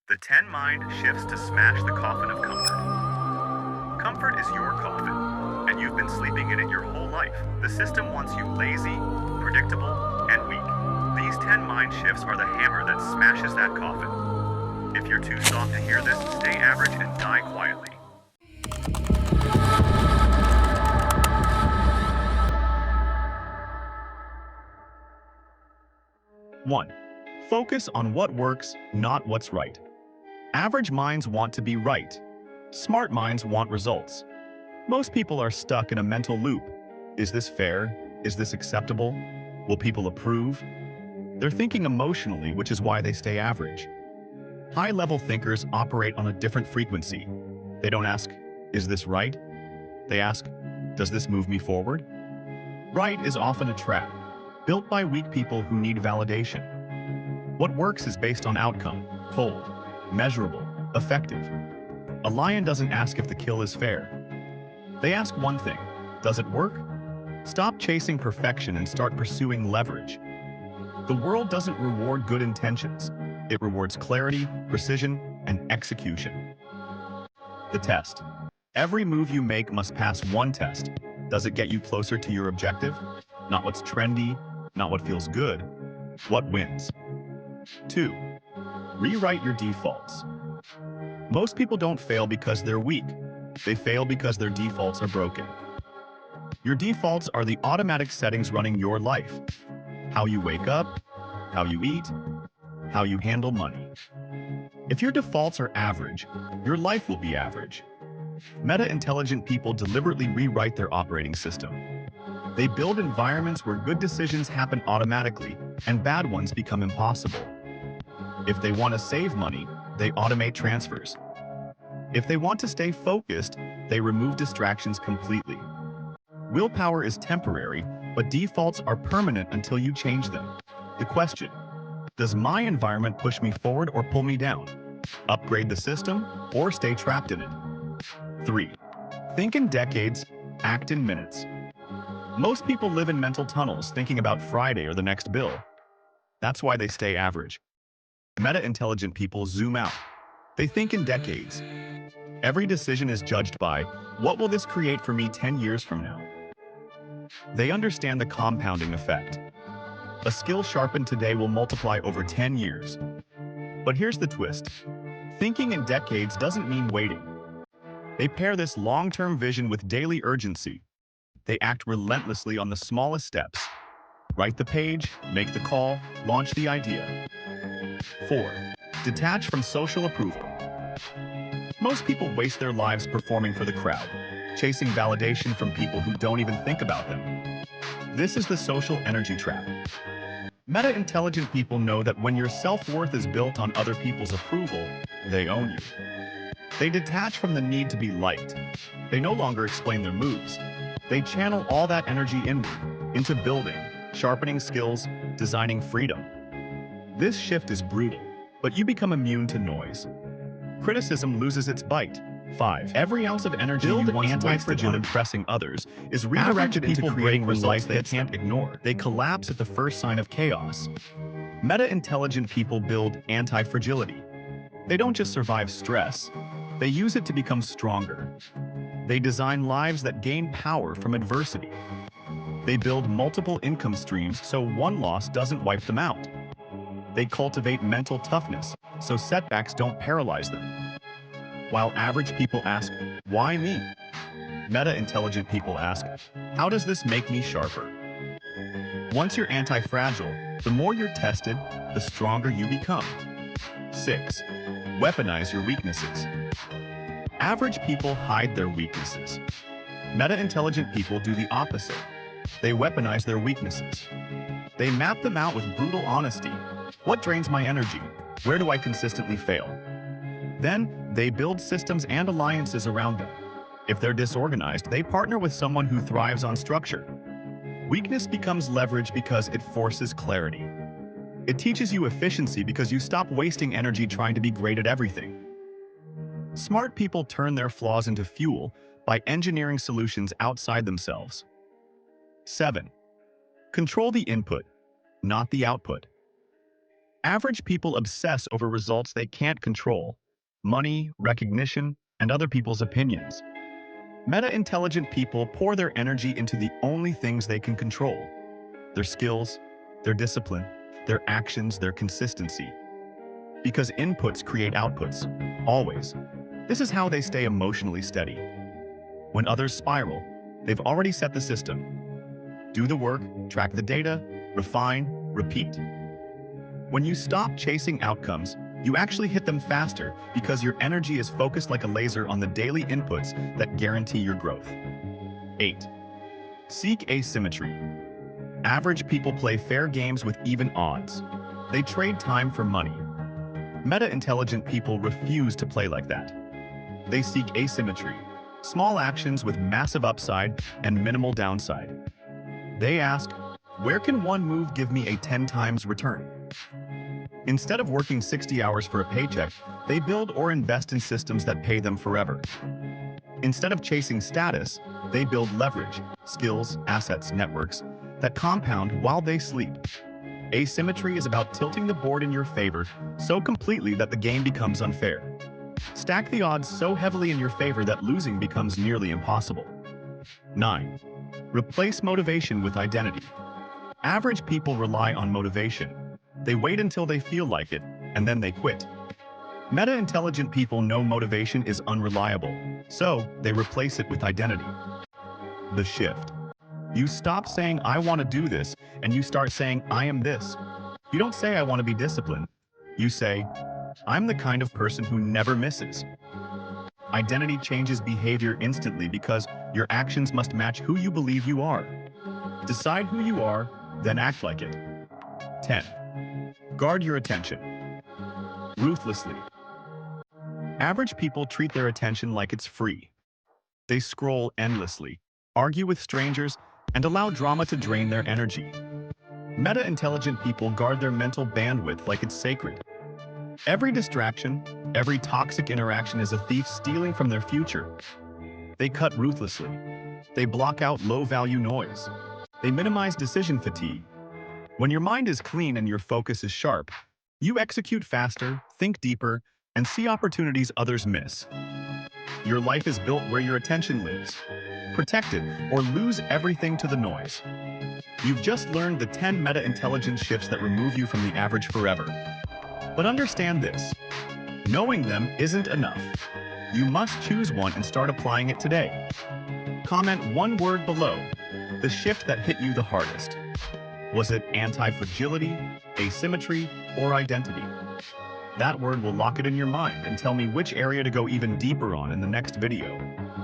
The 10 mind shifts to smash the coffin of comfort. Comfort is your coffin, and you've been sleeping in it your whole life. The system wants you lazy, predictable, and weak. These 10 mind shifts are the hammer that smashes that coffin. If you're too soft to hear this, stay average and die quietly. 1. Focus on what works, not what's right. Average minds want to be right. Smart minds want results. Most people are stuck in a mental loop. Is this fair? Is this acceptable? Will people approve? They're thinking emotionally, which is why they stay average. High-level thinkers operate on a different frequency. They don't ask, is this right? They ask, does this move me forward? Right is often a trap, built by weak people who need validation. What works is based on outcome, cold, measurable, effective. A lion doesn't ask if the kill is fair. They ask one thing, does it work? Stop chasing perfection and start pursuing leverage. The world doesn't reward good intentions. It rewards clarity, precision, and execution. The test. Every move you make must pass one test. Does it get you closer to your objective? Not what's trendy, not what feels good. What wins? 2. Rewrite your defaults. Most people don't fail because they're weak. They fail because their defaults are broken. Your defaults are the automatic settings running your life. How you wake up, how you eat, how you handle money. If your defaults are average, your life will be average. Meta-intelligent people deliberately rewrite their operating system. They build environments where good decisions happen automatically and bad ones become impossible. If they want to save money, they automate transfers. If they want to stay focused, they remove distractions completely. Willpower is temporary, but defaults are permanent until you change them. The question, does my environment push me forward or pull me down? Upgrade the system or stay trapped in it? 3. Think in decades, act in minutes. Most people live in mental tunnels thinking about Friday or the next bill. That's why they stay average. Meta-intelligent people zoom out. They think in decades. Every decision is judged by, what will this create for me 10 years from now? They understand the compounding effect. A skill sharpened today will multiply over 10 years. But here's the twist. Thinking in decades doesn't mean waiting. They pair this long-term vision with daily urgency. They act relentlessly on the smallest steps. Write the page, make the call, launch the idea. 4. Detach from social approval. Most people waste their lives performing for the crowd, chasing validation from people who don't even think about them. This is the social energy trap. Meta-intelligent people know that when your self-worth is built on other people's approval, they own you. They detach from the need to be liked. They no longer explain their moves. They channel all that energy inward, into building, sharpening skills, designing freedom. This shift is brutal, but you become immune to noise. Criticism loses its bite. 5. Every ounce of energy you once wasted on impressing others is redirected into creating results they can't ignore. They collapse at the first sign of chaos. Meta-intelligent people build anti-fragility. They don't just survive stress, they use it to become stronger. They design lives that gain power from adversity. They build multiple income streams so one loss doesn't wipe them out. They cultivate mental toughness so setbacks don't paralyze them. While average people ask, why me? Meta-intelligent people ask, how does this make me sharper? Once you're anti-fragile, the more you're tested, the stronger you become. 6. Weaponize your weaknesses. Average people hide their weaknesses. Meta-intelligent people do the opposite. They weaponize their weaknesses. They map them out with brutal honesty. What drains my energy? Where do I consistently fail? Then, they build systems and alliances around them. If they're disorganized, they partner with someone who thrives on structure. Weakness becomes leverage because it forces clarity. It teaches you efficiency because you stop wasting energy trying to be great at everything. Smart people turn their flaws into fuel by engineering solutions outside themselves. 7. Control the input, not the output. Average people obsess over results they can't control: money, recognition, and other people's opinions. Meta-intelligent people pour their energy into the only things they can control: their skills, their discipline, their actions, their consistency. Because inputs create outputs, always. This is how they stay emotionally steady. When others spiral, they've already set the system. Do the work, track the data, refine, repeat. When you stop chasing outcomes, you actually hit them faster because your energy is focused like a laser on the daily inputs that guarantee your growth. 8. Seek asymmetry. Average people play fair games with even odds. They trade time for money. Meta-intelligent people refuse to play like that. They seek asymmetry, small actions with massive upside and minimal downside. They ask, where can one move give me a 10 times return? Instead of working 60 hours for a paycheck, they build or invest in systems that pay them forever. Instead of chasing status, they build leverage, skills, assets, networks that compound while they sleep. Asymmetry is about tilting the board in your favor so completely that the game becomes unfair. Stack the odds so heavily in your favor that losing becomes nearly impossible. 9. Replace motivation with identity. Average people rely on motivation. They wait until they feel like it, and then they quit. Meta-intelligent people know motivation is unreliable, so they replace it with identity. The shift. You stop saying, I want to do this, and you start saying, I am this. You don't say, I want to be disciplined. You say, I'm the kind of person who never misses. Identity changes behavior instantly because your actions must match who you believe you are. Decide who you are, then act like it. 10. Guard your attention. Ruthlessly. Average people treat their attention like it's free. They scroll endlessly, argue with strangers, and allow drama to drain their energy. Meta-intelligent people guard their mental bandwidth like it's sacred. Every distraction, every toxic interaction is a thief stealing from their future. They cut ruthlessly. They block out low-value noise. They minimize decision fatigue. When your mind is clean and your focus is sharp, you execute faster, think deeper, and see opportunities others miss. Your life is built where your attention lives. Protect it or lose everything to the noise. You've just learned the 10 meta-intelligence shifts that remove you from the average forever. But understand this: knowing them isn't enough. You must choose one and start applying it today. Comment one word below, the shift that hit you the hardest. Was it anti-fragility, asymmetry, or identity? That word will lock it in your mind and tell me which area to go even deeper on in the next video.